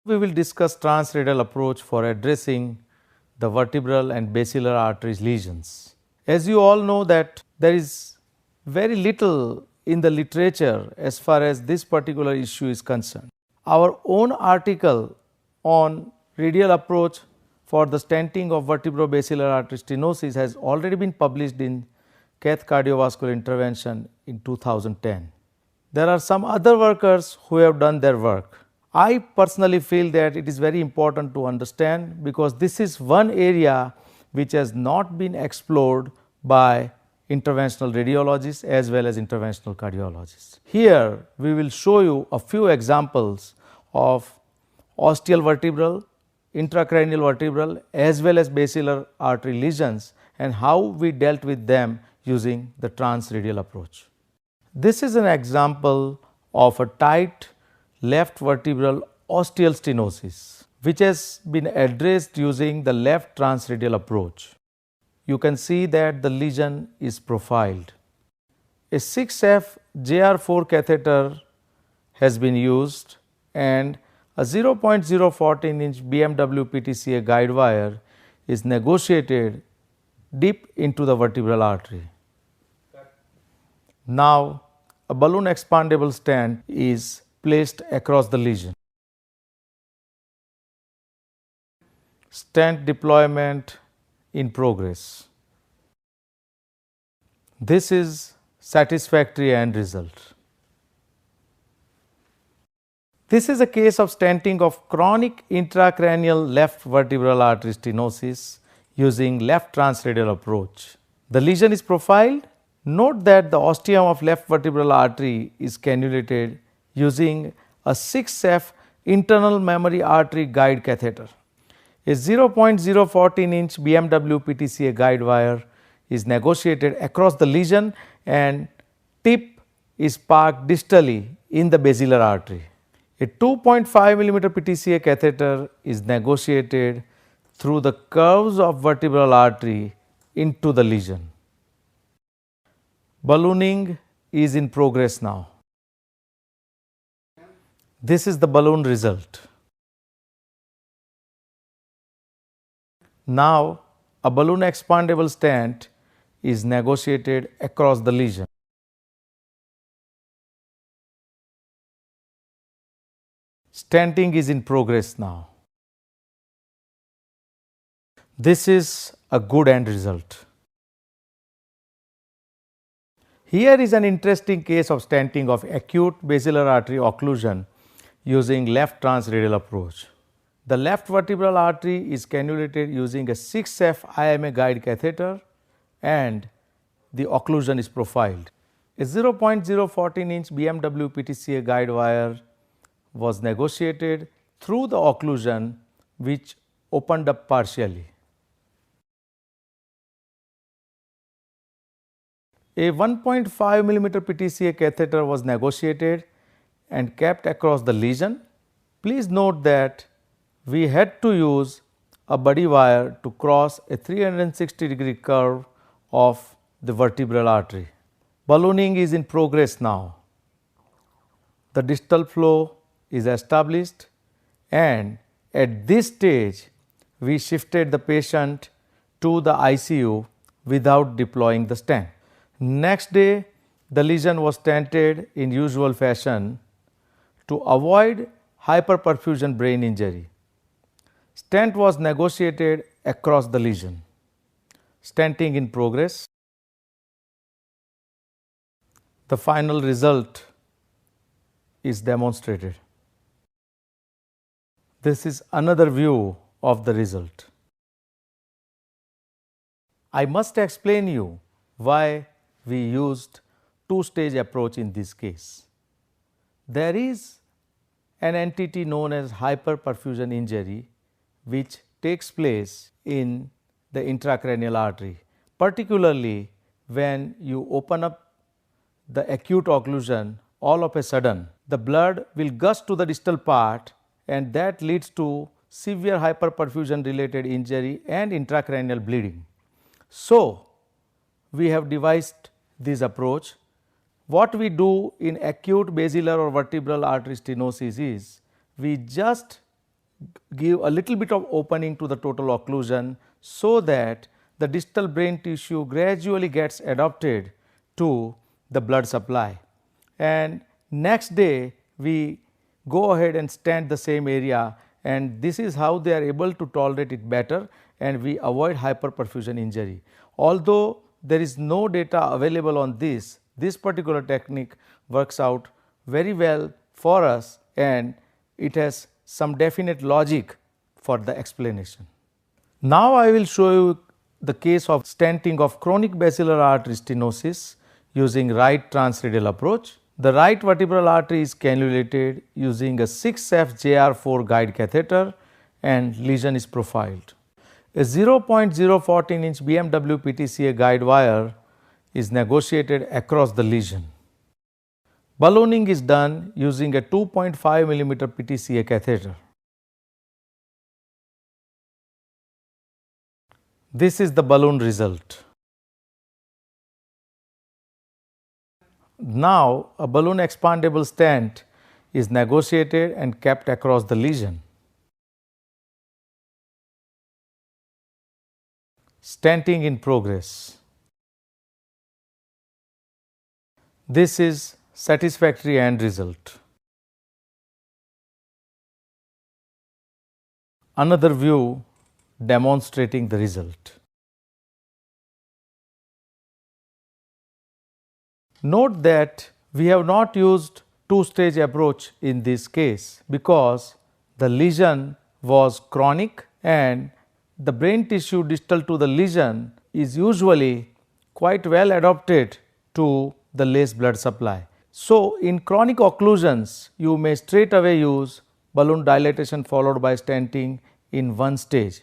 We will discuss transradial approach for addressing the vertebral and basilar arteries lesions. As you all know that there is very little in the literature as far as this particular issue is concerned. Our own article on radial approach for the stenting of vertebrobasilar artery stenosis has already been published in Cath Cardiovascular Intervention in 2010. There are some other workers who have done their work. I personally feel that it is very important to understand because this is one area which has not been explored by interventional radiologists as well as interventional cardiologists. Here we will show you a few examples of ostial vertebral, intracranial vertebral as well as basilar artery lesions and how we dealt with them using the transradial approach. This is an example of a tight left vertebral ostial stenosis which has been addressed using the left transradial approach. You can see that the lesion is profiled. A 6F JR4 catheter has been used and a 0.014 inch BMW PTCA guide wire is negotiated deep into the vertebral artery. Now, a balloon expandable stent is placed across the lesion. Stent deployment in progress. This is satisfactory end result. This is a case of stenting of chronic intracranial left vertebral artery stenosis using left transradial approach. The lesion is profiled. Note that the ostium of left vertebral artery is cannulated using a 6F internal memory artery guide catheter. A 0.014 inch BMW PTCA guide wire is negotiated across the lesion and tip is parked distally in the basilar artery. A 2.5 mm PTCA catheter is negotiated through the curves of vertebral artery into the lesion. Ballooning is in progress now. This is the balloon result. Now, a balloon expandable stent is negotiated across the lesion. Stenting is in progress now. This is a good end result. Here is an interesting case of stenting of acute basilar artery occlusion using left transradial approach. The left vertebral artery is cannulated using a 6F IMA guide catheter and the occlusion is profiled. A 0.014 inch BMW PTCA guide wire was negotiated through the occlusion which opened up partially. A 1.5 mm PTCA catheter was negotiated and kept across the lesion. Please note that we had to use a buddy wire to cross a 360-degree curve of the vertebral artery. Ballooning is in progress now. The distal flow is established and at this stage we shifted the patient to the ICU without deploying the stent. Next day the lesion was stented in usual fashion to avoid hyperperfusion brain injury. Stent was negotiated across the lesion. Stenting in progress. The final result is demonstrated. This is another view of the result. I must explain you why we used two-stage approach in this case. There is an entity known as hyperperfusion injury which takes place in the intracranial artery, particularly when you open up the acute occlusion. All of a sudden the blood will gush to the distal part and that leads to severe hyperperfusion related injury and intracranial bleeding. So, we have devised this approach. What we do in acute basilar or vertebral artery stenosis is we just give a little bit of opening to the total occlusion, so that the distal brain tissue gradually gets adapted to the blood supply. And next day we go ahead and stent the same area, and this is how they are able to tolerate it better, and we avoid hyperperfusion injury. Although there is no data available on this, this particular technique works out very well for us, and it has some definite logic for the explanation. Now I will show you the case of stenting of chronic basilar artery stenosis using right transradial approach. The right vertebral artery is cannulated using a 6F-JR4 guide catheter, and lesion is profiled. A 0.014 inch BMW PTCA guide wire is negotiated across the lesion. Ballooning is done using a 2.5 mm PTCA catheter. This is the balloon result. Now, a balloon expandable stent is negotiated and kept across the lesion. Stenting in progress. This is satisfactory end result. Another view demonstrating the result. Note that we have not used two-stage approach in this case, because the lesion was chronic and the brain tissue distal to the lesion is usually quite well adapted to the less blood supply. So, in chronic occlusions, you may straight away use balloon dilatation followed by stenting in one stage.